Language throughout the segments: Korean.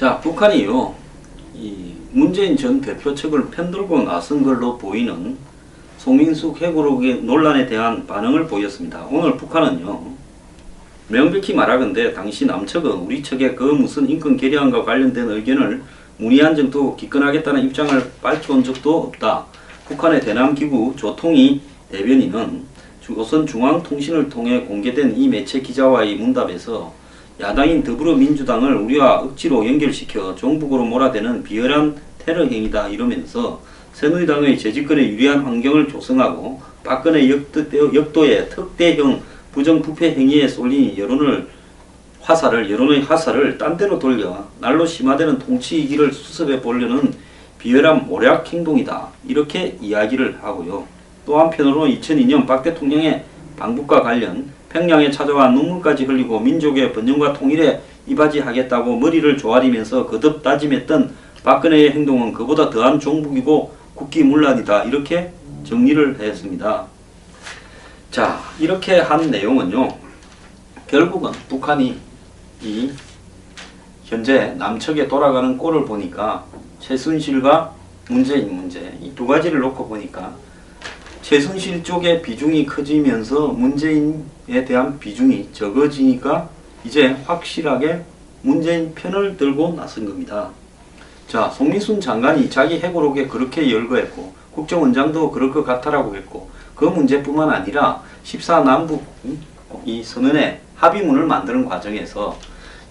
자, 북한이요, 이 문재인 전 대표 측을 편들고 나선 걸로 보이는 송민숙 회고록 논란에 대한 반응을 보였습니다. 오늘 북한은요, 명백히 말하건대 당시 남측은 우리 측의 그 무슨 인권 결의안과 관련된 의견을 문의한 적도 기권하겠다는 입장을 밝혀온 적도 없다. 북한의 대남기구 조통이 대변인은 조선중앙통신을 통해 공개된 이 매체 기자와의 문답에서 야당인 더불어민주당을 우리와 억지로 연결시켜 종북으로 몰아대는 비열한 테러 행위다 이러면서 새누리당의 재집권에 유리한 환경을 조성하고 박근혜 역도의 특대형 부정부패 행위에 쏠린 여론의 화살을 딴 데로 돌려 날로 심화되는 통치 위기를 수습해 보려는 비열한 모략 행동이다. 이렇게 이야기를 하고요. 또 한편으로 2002년 박 대통령의 방북과 관련 평양에 찾아와 눈물까지 흘리고 민족의 번영과 통일에 이바지하겠다고 머리를 조아리면서 거듭 다짐했던 박근혜의 행동은 그보다 더한 종북이고 국기문란이다. 이렇게 정리를 했습니다. 자, 이렇게 한 내용은요, 결국은 북한이 이 현재 남측에 돌아가는 꼴을 보니까 최순실과 문재인 문제 이 두 가지를 놓고 보니까 최순실 쪽의 비중이 커지면서 문재인에 대한 비중이 적어지니까 이제 확실하게 문재인 편을 들고 나선 겁니다. 자, 송민순 장관이 자기 회고록에 그렇게 열거했고 국정원장도 그럴 것 같다라고 했고 그 문제뿐만 아니라 14남북 이 선언의 합의문을 만드는 과정에서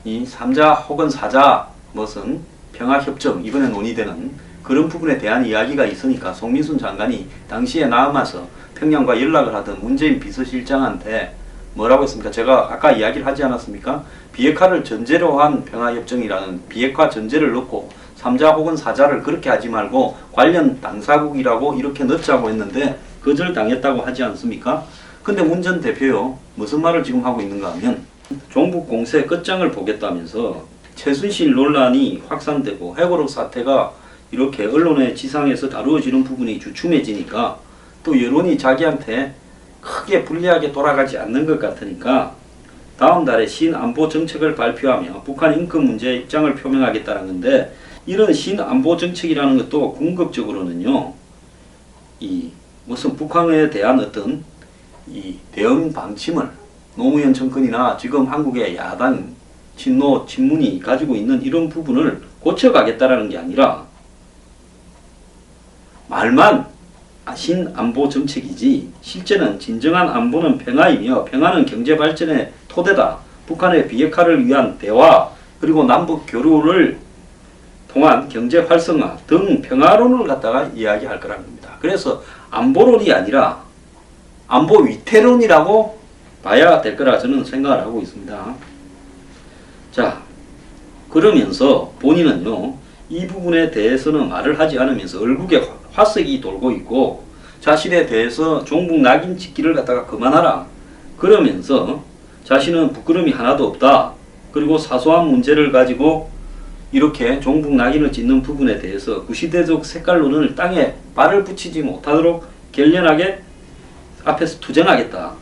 이 3자 혹은 4자 무슨 평화협정 이번에 논의되는 그런 부분에 대한 이야기가 있으니까 송민순 장관이 당시에 남아서 평양과 연락을 하던 문재인 비서실장한테 뭐라고 했습니까? 제가 아까 이야기를 하지 않았습니까? 비핵화를 전제로 한 평화협정이라는 비핵화 전제를 넣고 3자 혹은 4자를 그렇게 하지 말고 관련 당사국이라고 이렇게 넣자고 했는데 거절당했다고 하지 않습니까? 근데 문 전 대표요, 무슨 말을 지금 하고 있는가 하면 종북 공세 끝장을 보겠다면서 최순실 논란이 확산되고 회고록 사태가 이렇게 언론의 지상에서 다루어지는 부분이 주춤해지니까 또 여론이 자기한테 크게 불리하게 돌아가지 않는 것 같으니까 다음 달에 신안보 정책을 발표하며 북한 인권 문제에 입장을 표명하겠다는 건데, 이런 신안보 정책이라는 것도 궁극적으로는요, 이 무슨 북한에 대한 어떤 이 대응 방침을 노무현 정권이나 지금 한국의 야당 친노 친문이 가지고 있는 이런 부분을 고쳐가겠다라는 게 아니라 말만 신안보 정책이지 실제는 진정한 안보는 평화이며 평화는 경제발전의 토대다. 북한의 비핵화를 위한 대화 그리고 남북 교류를 통한 경제 활성화 등 평화론을 갖다가 이야기할 거라는 겁니다. 그래서 안보론이 아니라 안보 위태론이라고 봐야 될 거라 저는 생각을 하고 있습니다. 자, 그러면서 본인은요, 이 부분에 대해서는 말을 하지 않으면서 얼굴에 화색이 돌고 있고 자신에 대해서 종북 낙인 찍기를 갖다가 그만하라 그러면서 자신은 부끄러움이 하나도 없다. 그리고 사소한 문제를 가지고 이렇게 종북 낙인을 찍는 부분에 대해서 구시대적 색깔론을 땅에 발을 붙이지 못하도록 결연하게 앞에서 투쟁하겠다.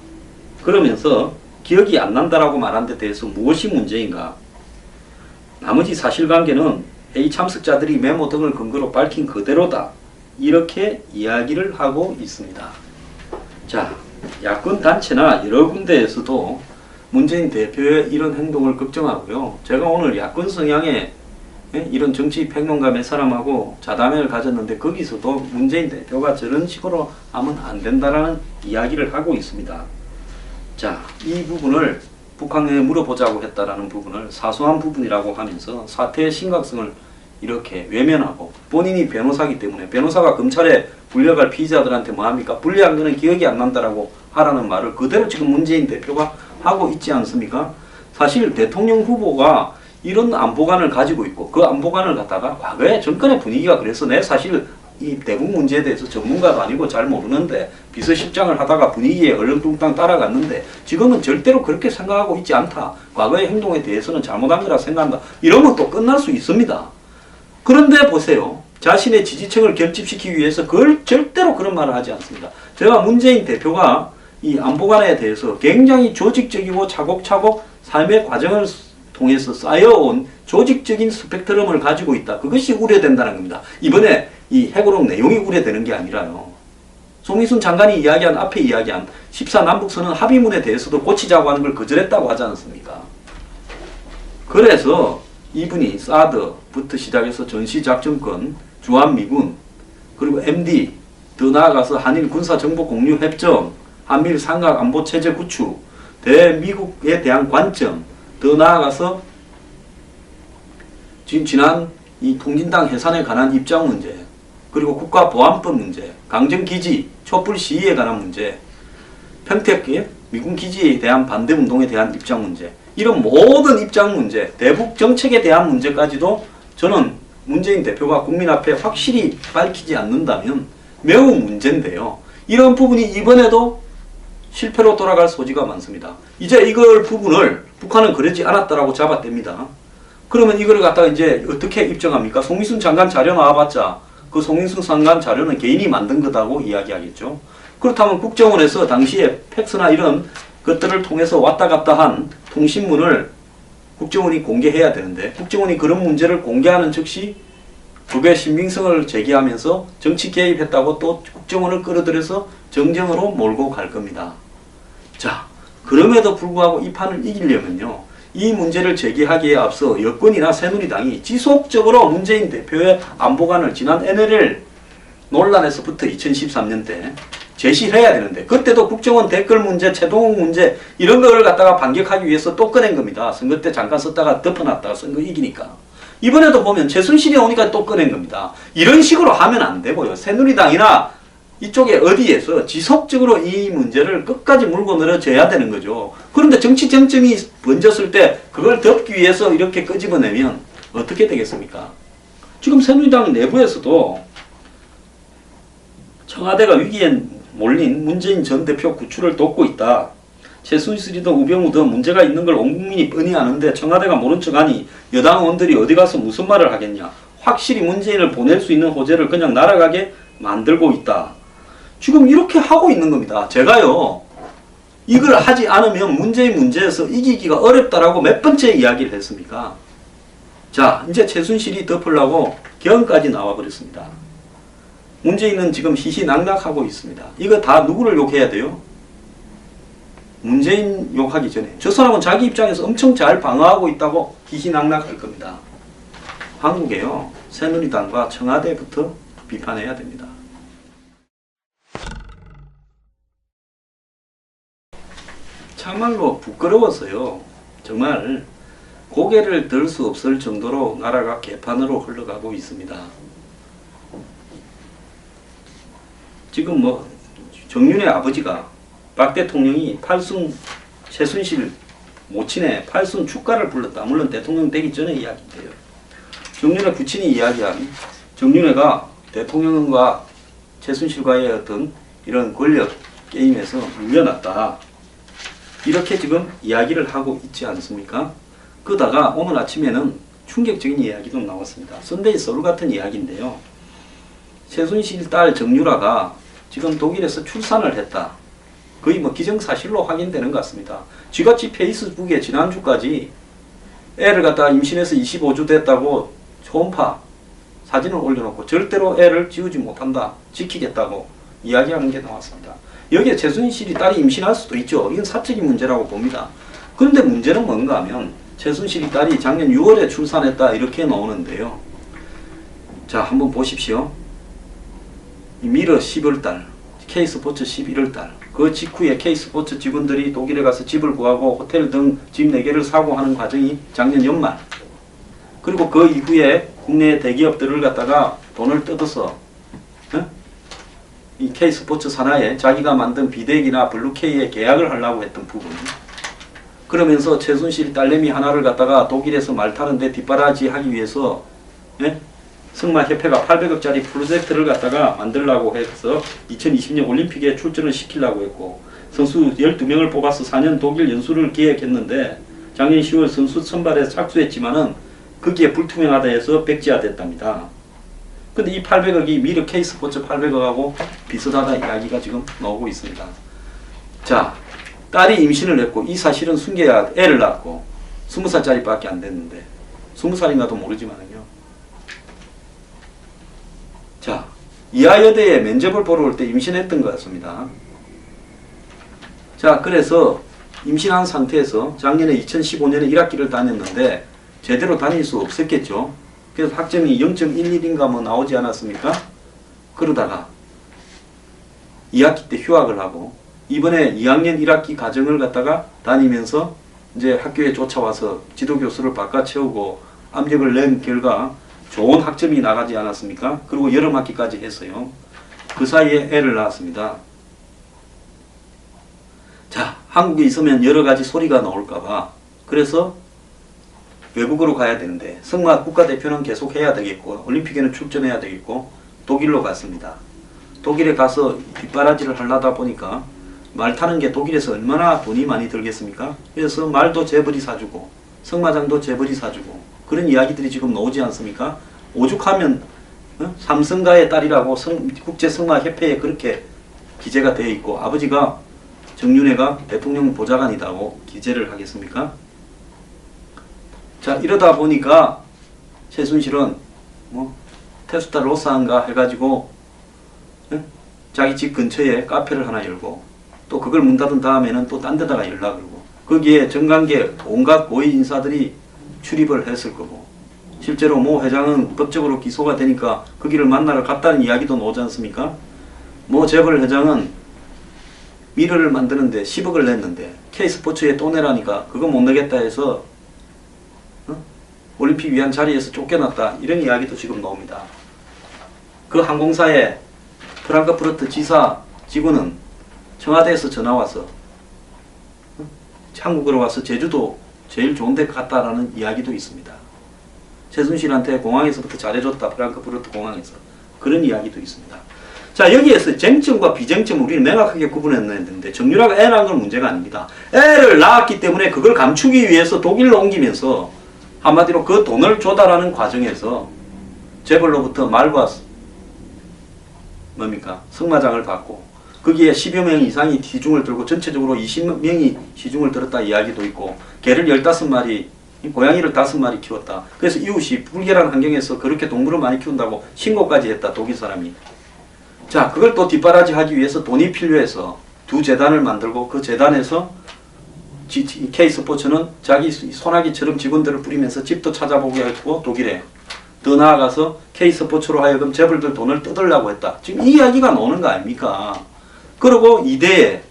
그러면서 기억이 안 난다라고 말한 데 대해서 무엇이 문제인가? 나머지 사실관계는 회의 참석자들이 메모 등을 근거로 밝힌 그대로다. 이렇게 이야기를 하고 있습니다. 자, 야권 단체나 여러 군데에서도 문재인 대표의 이런 행동을 걱정하고요. 제가 오늘 야권 성향의 이런 정치 평론가 몇 사람하고 자담회를 가졌는데 거기서도 문재인 대표가 저런 식으로 하면 안 된다라는 이야기를 하고 있습니다. 자, 이 부분을 북한에 물어보자고 했다라는 부분을 사소한 부분이라고 하면서 사태의 심각성을 이렇게 외면하고 본인이 변호사이기 때문에 변호사가 검찰에 불려갈 피의자들한테 뭐합니까? 불리한 거는 기억이 안 난다라고 하라는 말을 그대로 지금 문재인 대표가 하고 있지 않습니까? 사실 대통령 후보가 이런 안보관을 가지고 있고 그 안보관을 갖다가 과거에 정권의 분위기가 그래서 내 사실 이 대북 문제에 대해서 전문가도 아니고 잘 모르는데 비서실장을 하다가 분위기에 얼렁뚱땅 따라갔는데 지금은 절대로 그렇게 생각하고 있지 않다. 과거의 행동에 대해서는 잘못한 거라 생각한다. 이러면 또 끝날 수 있습니다. 그런데 보세요. 자신의 지지층을 결집시키기 위해서 그걸 절대로 그런 말을 하지 않습니다. 제가 문재인 대표가 이 안보관에 대해서 굉장히 조직적이고 차곡차곡 삶의 과정을 통해서 쌓여온 조직적인 스펙트럼을 가지고 있다. 그것이 우려된다는 겁니다. 이번에 이 해고록 내용이 우려되는 게 아니라요. 송희순 장관이 이야기한 앞에 이야기한 14남북선언 합의문에 대해서도 고치자고 하는 걸 거절했다고 하지 않습니까? 그래서 이분이 사드부터 시작해서 전시작전권, 주한미군, 그리고 MD, 더 나아가서 한일 군사정보공유협정, 한미일 삼각안보체제 구축, 대미국에 대한 관점, 더 나아가서 지난 이 통진당 해산에 관한 입장 문제, 그리고 국가보안법 문제, 강정기지, 촛불 시위에 관한 문제, 평택 미군 기지에 대한 반대운동에 대한 입장 문제, 이런 모든 입장 문제, 대북 정책에 대한 문제까지도 저는 문재인 대표가 국민 앞에 확실히 밝히지 않는다면 매우 문제인데요. 이런 부분이 이번에도 실패로 돌아갈 소지가 많습니다. 이제 이걸 부분을 북한은 그러지 않았다라고 잡아댑니다. 그러면 이걸 갖다가 이제 어떻게 입증합니까? 송희순 장관 자료 나와봤자 그 송희순 장관 자료는 개인이 만든 거다고 이야기하겠죠. 그렇다면 국정원에서 당시에 팩스나 이런 것들을 통해서 왔다 갔다 한 통신문을 국정원이 공개해야 되는데 국정원이 그런 문제를 공개하는 즉시 그게 신빙성을 제기하면서 정치 개입했다고 또 국정원을 끌어들여서 정쟁으로 몰고 갈 겁니다. 자, 그럼에도 불구하고 이 판을 이기려면요. 이 문제를 제기하기에 앞서 여권이나 새누리당이 지속적으로 문재인 대표의 안보관을 지난 NLL 논란에서부터 2013년 때 제시해야 되는데 그때도 국정원 댓글 문제, 최동욱 문제 이런 거를 갖다가 반격하기 위해서 또 꺼낸 겁니다. 선거 때 잠깐 썼다가 덮어놨다가 선거 이기니까. 이번에도 보면 최순실이 오니까 또 꺼낸 겁니다. 이런 식으로 하면 안 되고요. 새누리당이나 이쪽에 어디에서 지속적으로 이 문제를 끝까지 물고 늘어져야 되는 거죠. 그런데 정치 쟁점이 번졌을 때 그걸 덮기 위해서 이렇게 끄집어내면 어떻게 되겠습니까? 지금 새누리당 내부에서도 청와대가 위기에 몰린 문재인 전 대표 구출을 돕고 있다. 최순실이든 우병우든 문제가 있는 걸 온 국민이 뻔히 아는데 청와대가 모른 척하니 여당 의원들이 어디 가서 무슨 말을 하겠냐. 확실히 문재인을 보낼 수 있는 호재를 그냥 날아가게 만들고 있다. 지금 이렇게 하고 있는 겁니다. 제가요. 이걸 하지 않으면 문재인 문제에서 이기기가 어렵다라고 몇 번째 이야기를 했습니까? 자, 이제 최순실이 덮으려고 경까지 나와버렸습니다. 문재인은 지금 희희낙낙하고 있습니다. 이거 다 누구를 욕해야 돼요? 문재인 욕하기 전에 저 사람은 자기 입장에서 엄청 잘 방어하고 있다고 희희낙낙할 겁니다. 한국에요. 새누리당과 청와대부터 비판해야 됩니다. 참말로 부끄러워서요. 정말 고개를 들 수 없을 정도로 나라가 개판으로 흘러가고 있습니다. 지금 뭐 정윤의 아버지가 박 대통령이 팔순 최순실 모친의 팔순 축가를 불렀다. 물론 대통령 되기 전에 이야기인데요. 정윤의 부친이 이야기한 정윤회가 대통령과 최순실과의 어떤 이런 권력 게임에서 물려났다. 이렇게 지금 이야기를 하고 있지 않습니까? 그러다가 오늘 아침에는 충격적인 이야기도 나왔습니다. 선데이 서울 같은 이야기인데요. 최순실 딸 정유라가 지금 독일에서 출산을 했다. 거의 뭐 기정사실로 확인되는 것 같습니다. 쥐같이 페이스북에 지난주까지 애를 갖다가 임신해서 25주 됐다고 초음파 사진을 올려놓고 절대로 애를 지우지 못한다. 지키겠다고 이야기하는 게 나왔습니다. 여기에 최순실이 딸이 임신할 수도 있죠. 이건 사적인 문제라고 봅니다. 그런데 문제는 뭔가 하면 최순실이 딸이 작년 6월에 출산했다 이렇게 나오는데요. 자, 한번 보십시오. 미러 10월달, K스포츠 11월달, 그 직후에 K스포츠 직원들이 독일에 가서 집을 구하고 호텔 등 집 4개를 사고 하는 과정이 작년 연말. 그리고 그 이후에 국내 대기업들을 갖다가 돈을 뜯어서 이 K스포츠 산하에 자기가 만든 비덱이나 블루케이에 계약을 하려고 했던 부분. 그러면서 최순실 딸내미 하나를 갖다가 독일에서 말 타는데 뒷바라지 하기 위해서 승마협회가 800억짜리 프로젝트를 갖다가 만들려고 해서 2020년 올림픽에 출전을 시키려고 했고 선수 12명을 뽑아서 4년 독일 연수를 기획했는데 작년 10월 선수 선발에 착수했지만은 거기에 불투명하다 해서 백지화됐답니다. 근데 이 800억이 미르 K스포츠 800억하고 비슷하다 이야기가 지금 나오고 있습니다. 자, 딸이 임신을 했고 이 사실은 숨겨야 애를 낳고 20살짜리밖에 안 됐는데 20살인가도 모르지만은요. 자, 이하여대에 면접을 보러 올 때 임신했던 것 같습니다. 자, 그래서 임신한 상태에서 작년에 2015년에 1학기를 다녔는데 제대로 다닐 수 없었겠죠. 그래서 학점이 0.11인가 뭐 나오지 않았습니까? 그러다가 2학기 때 휴학을 하고 이번에 2학년 1학기 과정을 갖다가 다니면서 이제 학교에 쫓아와서 지도교수를 바꿔 채우고 압력을 낸 결과 좋은 학점이 나가지 않았습니까? 그리고 여름 학기까지 했어요. 그 사이에 애를 낳았습니다. 자, 한국에 있으면 여러 가지 소리가 나올까봐 그래서 외국으로 가야 되는데 승마 국가대표는 계속 해야 되겠고 올림픽에는 출전해야 되겠고 독일로 갔습니다. 독일에 가서 뒷바라지를 하려다 보니까 말 타는 게 독일에서 얼마나 돈이 많이 들겠습니까? 그래서 말도 재벌이 사주고 승마장도 재벌이 사주고 그런 이야기들이 지금 나오지 않습니까? 오죽하면 삼성가의 딸이라고 국제승마협회에 그렇게 기재가 되어 있고 아버지가 정윤회가 대통령 보좌관이라고 기재를 하겠습니까? 자, 이러다 보니까 최순실은 뭐 테스타 로사인가 해가지고 자기 집 근처에 카페를 하나 열고 또 그걸 문 닫은 다음에는 또 딴 데다가 연락을 하고 거기에 정관계 온갖 고위 인사들이 출입을 했을 거고 실제로 모 회장은 법적으로 기소가 되니까 거기를 만나러 갔다는 이야기도 나오지 않습니까? 모 재벌 회장은 미러를 만드는데 10억을 냈는데 K스포츠에 또 내라니까 그거 못 내겠다 해서 올림픽 위한 자리에서 쫓겨났다 이런 이야기도 지금 나옵니다. 그 항공사의 프랑크푸르트 지사 직원은 청와대에서 전화와서 한국으로 와서 제주도 제일 좋은 데 갔다라는 이야기도 있습니다. 최순실한테 공항에서부터 잘해줬다. 프랑크푸르트 공항에서. 그런 이야기도 있습니다. 자, 여기에서 쟁점과 비쟁점을 우리는 명확하게 구분해야 되는데 정유라가 애 낳은 건 문제가 아닙니다. 애를 낳았기 때문에 그걸 감추기 위해서 독일로 옮기면서 한마디로 그 돈을 조달하는 과정에서 재벌로부터 말과 뭡니까? 승마장을 받고 거기에 10여 명 이상이 시중을 들고 전체적으로 20명이 시중을 들었다 이야기도 있고 개를 15마리 고양이를 5마리 키웠다. 그래서 이웃이 불결한 환경에서 그렇게 동물을 많이 키운다고 신고까지 했다. 독일 사람이. 자, 그걸 또 뒷바라지 하기 위해서 돈이 필요해서 두 재단을 만들고 그 재단에서 K스포츠는 자기 소나기처럼 직원들을 뿌리면서 집도 찾아보게 했고 독일에 더 나아가서 K스포츠로 하여금 재벌들 돈을 뜯으려고 했다. 지금 이 이야기가 나오는 거 아닙니까? 그리고 이대에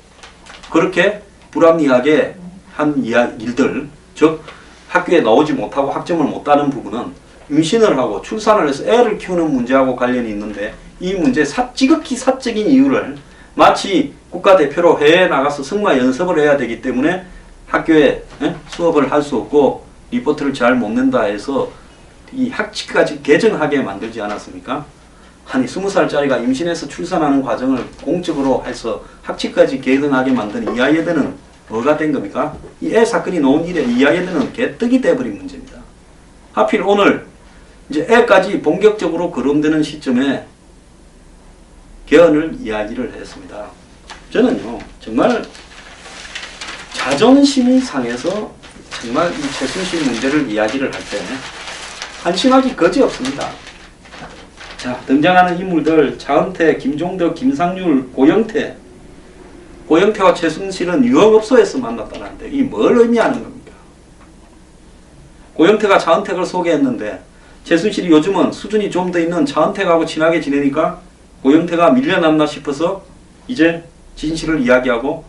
그렇게 불합리하게 한 일들, 즉 학교에 나오지 못하고 학점을 못 따는 부분은 임신을 하고 출산을 해서 애를 키우는 문제하고 관련이 있는데 이 문제 지극히 사적인 이유를 마치 국가대표로 해외에 나가서 승마 연습을 해야 되기 때문에 학교에 수업을 할 수 없고 리포트를 잘 못 낸다 해서 이 학칙까지 개정하게 만들지 않았습니까? 아니 20살짜리가 임신해서 출산하는 과정을 공적으로 해서 학칙까지 개정하게 만든 이하여대는 뭐가 된 겁니까? 이 애 사건이 나온 이래 이하여대는 개떡이 돼버린 문제입니다. 하필 오늘 이제 애까지 본격적으로 거론되는 시점에 개헌을 이야기를 했습니다. 저는요 정말 자존심이 상해서 정말 이 최순실 문제를 이야기를 할 때 한심하기 거지없습니다. 자, 등장하는 인물들 차은태, 김종덕, 김상률, 고영태. 고영태와 최순실은 유흥업소에서 만났다는데 이 뭘 의미하는 겁니까? 고영태가 차은택을 소개했는데 최순실이 요즘은 수준이 좀 더 있는 차은택하고 친하게 지내니까 고영태가 밀려났나 싶어서 이제 진실을 이야기하고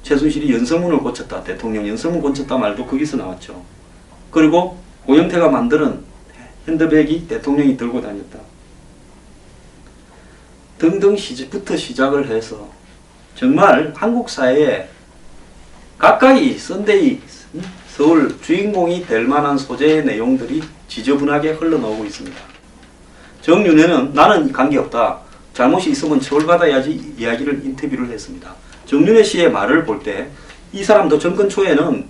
최순실이 연설문을 고쳤다. 대통령 연설문 고쳤다 말도 거기서 나왔죠. 그리고 고영태가 만드는 핸드백이 대통령이 들고 다녔다. 등등부터 시작을 해서 정말 한국 사회에 가까이 썬데이 서울 주인공이 될 만한 소재의 내용들이 지저분하게 흘러나오고 있습니다. 정윤회는 나는 관계없다. 잘못이 있으면 처벌받아야지 이야기를 인터뷰를 했습니다. 정윤회 씨의 말을 볼 때 이 사람도 정권 초에는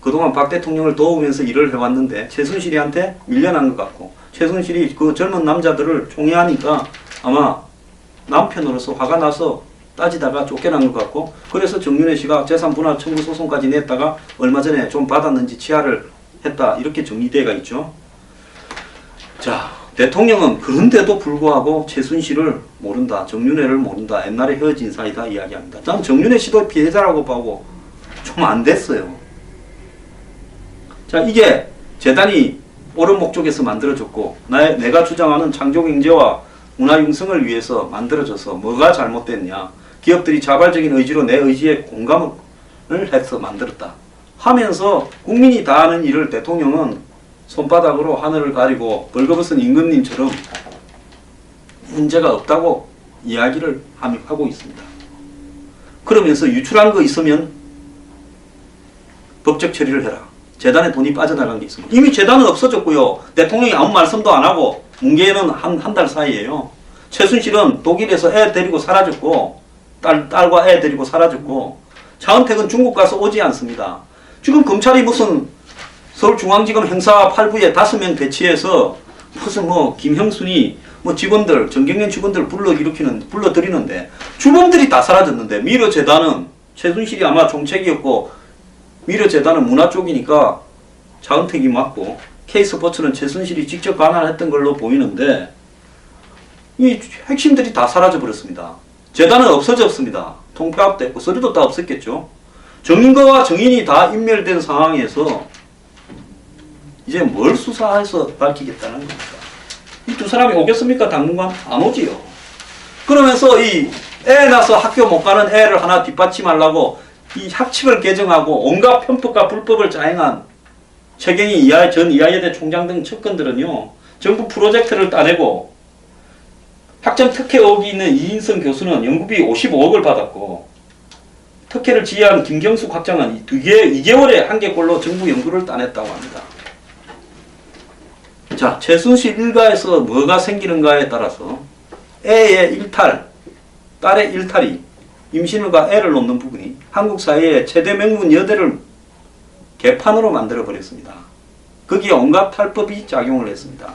그동안 박 대통령을 도우면서 일을 해왔는데 최순실이한테 밀려난 것 같고 최순실이 그 젊은 남자들을 총애하니까 아마 남편으로서 화가 나서 따지다가 쫓겨난 것 같고, 그래서 정윤회 씨가 재산 분할 청구 소송까지 냈다가 얼마 전에 좀 받았는지 취하를 했다, 이렇게 정리되어 있죠. 자, 대통령은 그런데도 불구하고 최순실을 모른다, 정윤회를 모른다, 옛날에 헤어진 사이다 이야기합니다. 난 정윤회 씨도 피해자라고 보고 좀 안 됐어요. 자, 이게 재단이 옳은 목적에서 만들어졌고, 내가 주장하는 창조경제와 문화융성을 위해서 만들어져서 뭐가 잘못됐냐, 기업들이 자발적인 의지로 내 의지에 공감을 해서 만들었다 하면서 국민이 다 하는 일을 대통령은 손바닥으로 하늘을 가리고 벌거벗은 임금님처럼 문제가 없다고 이야기를 하고 있습니다. 그러면서 유출한 거 있으면 법적 처리를 해라. 재단에 돈이 빠져나간 게 있습니다. 이미 재단은 없어졌고요. 대통령이 아무 말씀도 안 하고, 문계는 한 달 사이에요. 최순실은 독일에서 애 데리고 사라졌고, 딸과 애 데리고 사라졌고, 차은택은 중국 가서 오지 않습니다. 지금 검찰이 무슨 서울중앙지검 형사 8부에 5명 배치해서 무슨 김형순이 직원들, 정경련 직원들 불러들이는데 주범들이 다 사라졌는데, 미르재단은 최순실이 아마 총책이었고, 미르재단은 문화 쪽이니까 차은택이 맡고, K스포츠는 최순실이 직접 관할했던 걸로 보이는데, 이 핵심들이 다 사라져버렸습니다. 재단은 없어졌습니다. 통폐합도 했고 서류도 다 없었겠죠. 증거와 증인이 다 인멸된 상황에서 이제 뭘 수사해서 밝히겠다는 겁니까? 이 두 사람이 오겠습니까? 당분간 안 오지요. 그러면서 이 애 낳아서 학교 못 가는 애를 하나 뒷받침하려고 이 학칙을 개정하고 온갖 편법과 불법을 자행한 최경희 전 이하여대 총장 등 측근들은요, 정부 프로젝트를 따내고, 학점 특혜 의혹이 있는 이인성 교수는 연구비 55억을 받았고, 특혜를 지휘한 김경숙 학장은 2개월에 1개꼴로 정부 연구를 따냈다고 합니다. 자, 최순실 일가에서 뭐가 생기는가에 따라서 애의 일탈, 딸의 일탈이, 임신과 애를 놓는 부분이 한국 사회의 최대 명문 여대를 개판으로 만들어버렸습니다. 거기에 온갖 탈법이 작용을 했습니다.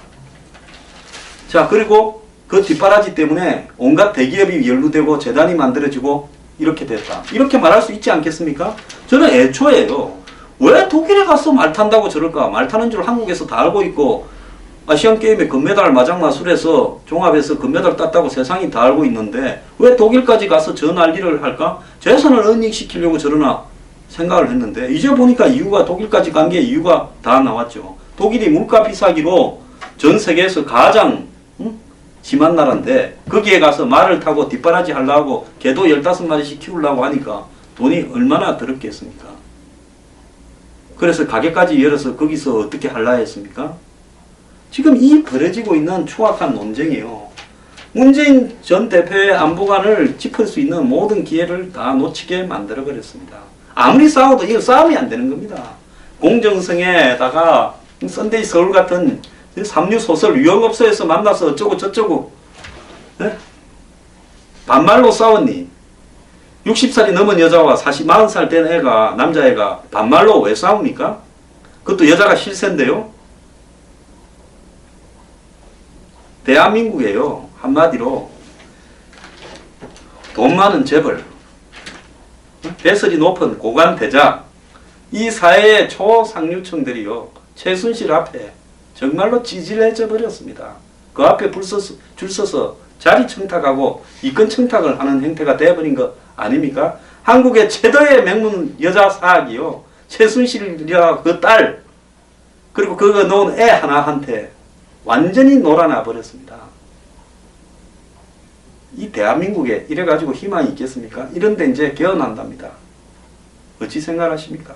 자, 그리고 그 뒷바라지 때문에 온갖 대기업이 연루되고 재단이 만들어지고 이렇게 됐다, 이렇게 말할 수 있지 않겠습니까? 저는 애초에요, 왜 독일에 가서 말 탄다고 저럴까? 말 타는 줄 한국에서 다 알고 있고, 아시안게임에 금메달 마장마술에서 종합에서 금메달 땄다고 세상이 다 알고 있는데 왜 독일까지 가서 저 난리를 할까? 재산을 은닉시키려고 저러나 생각을 했는데, 이제 보니까 이유가, 독일까지 간 게 이유가 다 나왔죠. 독일이 물가 비싸기로 전 세계에서 가장 심한 나라인데, 거기에 가서 말을 타고 뒷바라지 하려고 개도 15마리씩 키우려고 하니까 돈이 얼마나 들었겠습니까? 그래서 가게까지 열어서 거기서 어떻게 하려 했습니까? 지금 이 벌어지고 있는 추악한 논쟁이에요. 문재인 전 대표의 안보관을 짚을 수 있는 모든 기회를 다 놓치게 만들어버렸습니다. 아무리 싸워도 이거 싸움이 안 되는 겁니다. 공정성에다가 썬데이 서울 같은 삼류소설 유흥업소에서 만나서 어쩌고 저쩌고, 네? 반말로 싸웠니? 60살이 넘은 여자와 40살 된 애가, 남자애가 반말로 왜 싸웁니까? 그것도 여자가 실세인데요. 대한민국에요, 한마디로 돈 많은 재벌, 배설이 높은 고관 대작, 이 사회의 초상류층들이요, 최순실 앞에 정말로 찌질해져 버렸습니다. 그 앞에 줄 서서 자리 청탁하고 이권 청탁을 하는 행태가 되어버린 거 아닙니까? 한국의 최대의 명문 여자 사학이요, 최순실이라 그 딸, 그리고 그거 놓은 애 하나한테 완전히 놀아나 버렸습니다. 이 대한민국에 이래가지고 희망이 있겠습니까? 이런데 이제 개헌한답니다. 어찌 생각하십니까?